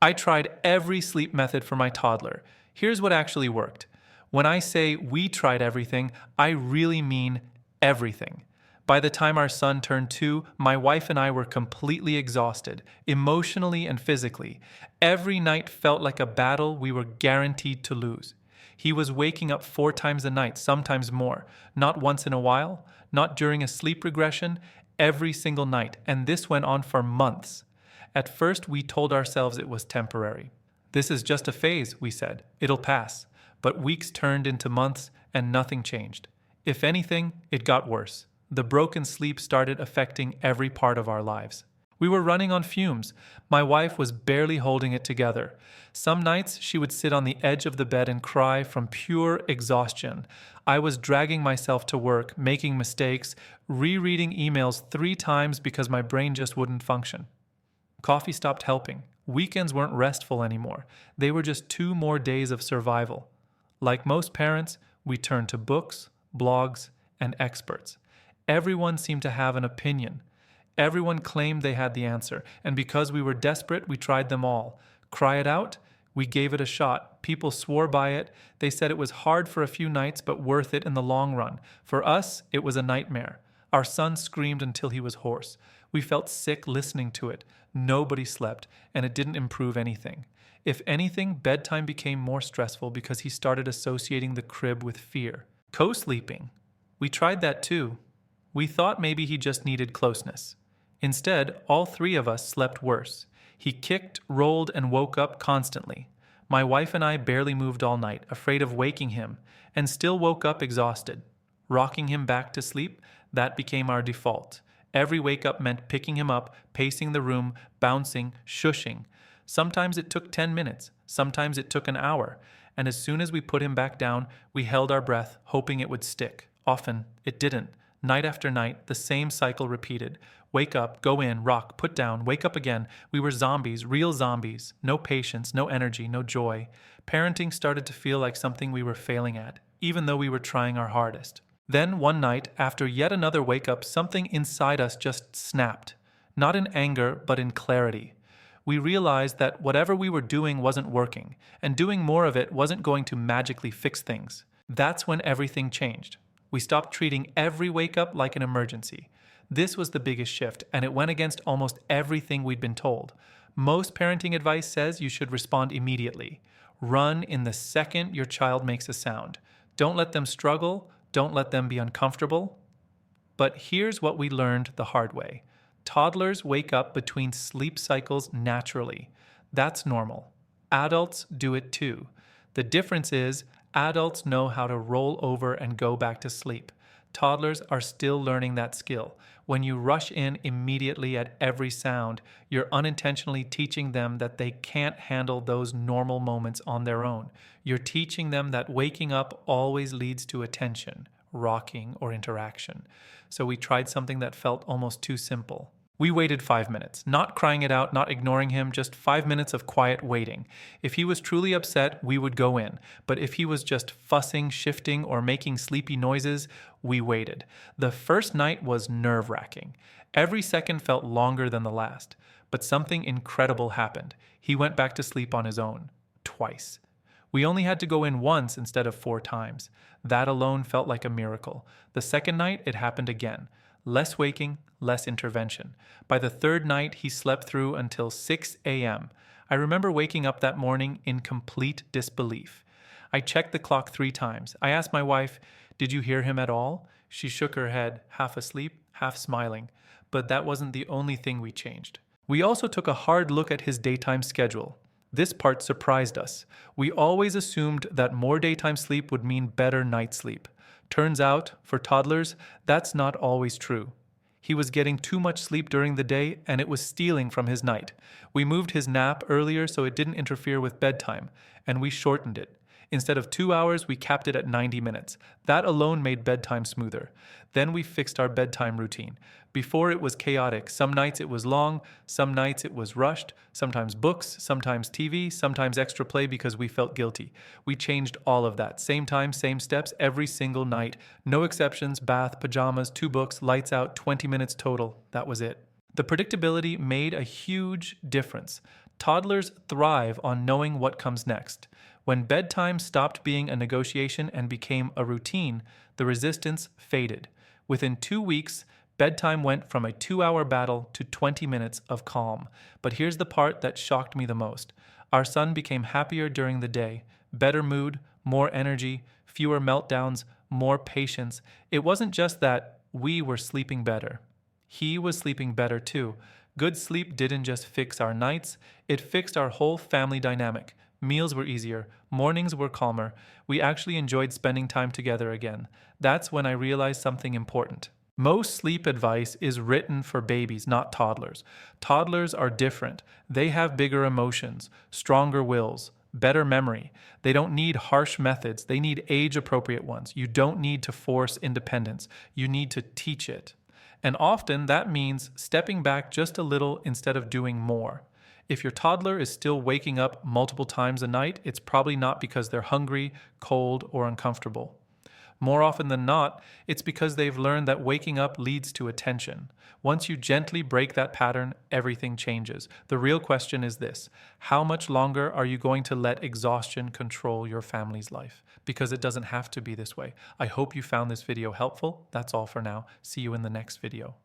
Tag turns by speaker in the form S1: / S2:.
S1: I tried every sleep method for my toddler. Here's what actually worked. When I say we tried everything, I really mean everything. By the time our son turned 2, my wife and I were completely exhausted, emotionally and physically. Every night felt like a battle we were guaranteed to lose. He was waking up 4 times a night, sometimes more. Not once in a while, not during a sleep regression, every single night. And this went on for months. At first, we told ourselves it was temporary. This is just a phase, we said. It'll pass. But weeks turned into months and nothing changed. If anything, it got worse. The broken sleep started affecting every part of our lives. We were running on fumes. My wife was barely holding it together. Some nights she would sit on the edge of the bed and cry from pure exhaustion. I was dragging myself to work, making mistakes, rereading emails 3 times because my brain just wouldn't function. Coffee stopped helping. Weekends weren't restful anymore. They were just 2 more days of survival. Like most parents, we turned to books, blogs, and experts. Everyone seemed to have an opinion. Everyone claimed they had the answer, and because we were desperate, we tried them all. Cry it out? We gave it a shot. People swore by it. They said it was hard for a few nights, but worth it in the long run. For us, it was a nightmare. Our son screamed until he was hoarse. We felt sick listening to it. Nobody slept, and it didn't improve anything. If anything, bedtime became more stressful because he started associating the crib with fear. Co-sleeping. We tried that too. We thought maybe he just needed closeness. Instead, all 3 of us slept worse. He kicked, rolled, and woke up constantly. My wife and I barely moved all night, afraid of waking him, and still woke up exhausted. Rocking him back to sleep, that became our default. Every wake-up meant picking him up, pacing the room, bouncing, shushing. Sometimes it took 10 minutes, sometimes it took an hour, and as soon as we put him back down, we held our breath, hoping it would stick. Often, it didn't. Night after night, the same cycle repeated. Wake up, go in, rock, put down, wake up again. We were zombies, real zombies. No patience, no energy, no joy. Parenting started to feel like something we were failing at, even though we were trying our hardest. Then, one night, after yet another wake-up, something inside us just snapped. Not in anger, but in clarity. We realized that whatever we were doing wasn't working, and doing more of it wasn't going to magically fix things. That's when everything changed. We stopped treating every wake-up like an emergency. This was the biggest shift, and it went against almost everything we'd been told. Most parenting advice says you should respond immediately. Run in the second your child makes a sound. Don't let them struggle. Don't let them be uncomfortable. But here's what we learned the hard way. Toddlers wake up between sleep cycles naturally. That's normal. Adults do it too. The difference is, adults know how to roll over and go back to sleep. Toddlers are still learning that skill. When you rush in immediately at every sound, you're unintentionally teaching them that they can't handle those normal moments on their own. You're teaching them that waking up always leads to attention, rocking, or interaction. So we tried something that felt almost too simple. We waited 5 minutes, not crying it out, not ignoring him, just 5 minutes of quiet waiting. If he was truly upset, we would go in. But if he was just fussing, shifting, or making sleepy noises, we waited. The first night was nerve-wracking. Every second felt longer than the last. But something incredible happened. He went back to sleep on his own. Twice. We only had to go in once instead of 4 times. That alone felt like a miracle. The second night, it happened again. Less waking, less intervention. By the 3rd night, he slept through until 6 a.m. I remember waking up that morning in complete disbelief. I checked the clock 3 times. I asked my wife, "Did you hear him at all?" She shook her head, half asleep, half smiling. But that wasn't the only thing we changed. We also took a hard look at his daytime schedule. This part surprised us. We always assumed that more daytime sleep would mean better night sleep. Turns out, for toddlers, that's not always true. He was getting too much sleep during the day, and it was stealing from his night. We moved his nap earlier so it didn't interfere with bedtime, and we shortened it. Instead of 2 hours, we capped it at 90 minutes. That alone made bedtime smoother. Then we fixed our bedtime routine. Before it was chaotic. Some nights it was long, some nights it was rushed, sometimes books, sometimes TV, sometimes extra play because we felt guilty. We changed all of that. Same time, same steps, every single night. No exceptions, bath, pajamas, 2 books, lights out, 20 minutes total. That was it. The predictability made a huge difference. Toddlers thrive on knowing what comes next. When bedtime stopped being a negotiation and became a routine, the resistance faded. Within 2 weeks, bedtime went from a 2 hour battle to 20 minutes of calm. But here's the part that shocked me the most. Our son became happier during the day, better mood, more energy, fewer meltdowns, more patience. It wasn't just that we were sleeping better. He was sleeping better too. Good sleep didn't just fix our nights, it fixed our whole family dynamic. Meals were easier, mornings were calmer. We actually enjoyed spending time together again. That's when I realized something important. Most sleep advice is written for babies, not toddlers. Toddlers are different. They have bigger emotions, stronger wills, better memory. They don't need harsh methods, they need age appropriate ones. You don't need to force independence, you need to teach it. And often that means stepping back just a little instead of doing more. If your toddler is still waking up multiple times a night, it's probably not because they're hungry, cold, or uncomfortable. More often than not, it's because they've learned that waking up leads to attention. Once you gently break that pattern, everything changes. The real question is this: how much longer are you going to let exhaustion control your family's life? Because it doesn't have to be this way. I hope you found this video helpful. That's all for now. See you in the next video.